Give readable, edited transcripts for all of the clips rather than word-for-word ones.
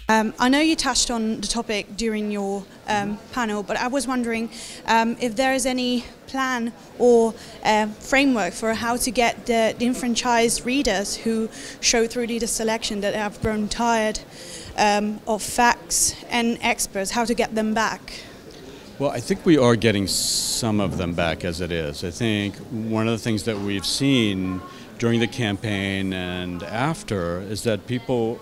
I know you touched on the topic during your panel, but I was wondering if there is any plan or framework for how to get the enfranchised readers who show through reader selection that have grown tired of facts and experts, how to get them back. Well, I think we are getting some of them back as it is. I think one of the things that we've seen during the campaign and after is that people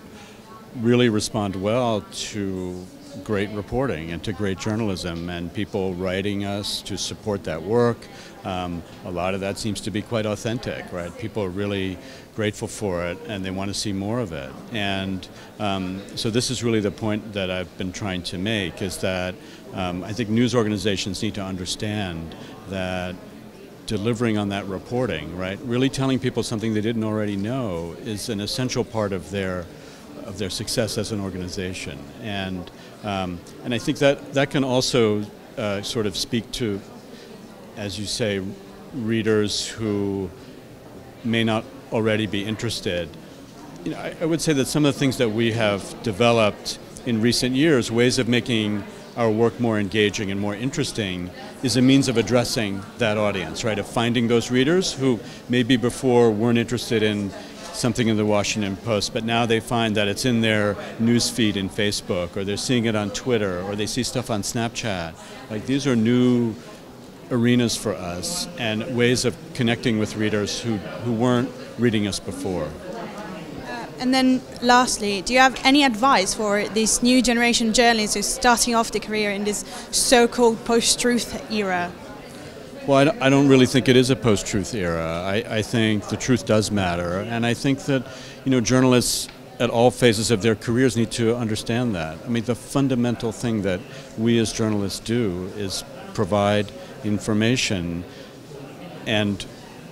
really respond well to great reporting and to great journalism, and people writing us to support that work. A lot of that seems to be quite authentic, right? People are really grateful for it and they want to see more of it. And so this is really the point that I've been trying to make, is that I think news organizations need to understand that delivering on that reporting, right, really telling people something they didn't already know, is an essential part of their success as an organization. And I think that can also sort of speak to, as you say, readers who may not already be interested. You know, I would say that some of the things that we have developed in recent years, ways of making our work more engaging and more interesting, is a means of addressing that audience, right? Of finding those readers who maybe before weren't interested in something in the Washington Post, but now they find that it's in their news feed in Facebook, or they're seeing it on Twitter, or they see stuff on Snapchat. Like, these are new arenas for us and ways of connecting with readers who weren't reading us before. And then lastly, do you have any advice for this new generation journalists who's starting off their career in this so-called post-truth era? Well, I don't really think it is a post-truth era. I think the truth does matter, and I think that, you know, journalists at all phases of their careers need to understand that. I mean, the fundamental thing that we as journalists do is provide information, and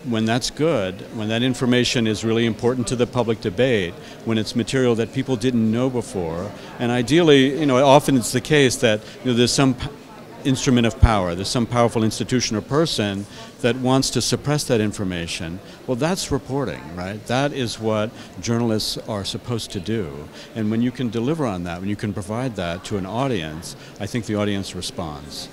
when that's good, when that information is really important to the public debate, when it's material that people didn't know before, and ideally, you know, often it's the case that, you know, there's some instrument of power, there's some powerful institution or person that wants to suppress that information. Well, that's reporting, right? That is what journalists are supposed to do. And when you can deliver on that, when you can provide that to an audience, I think the audience responds.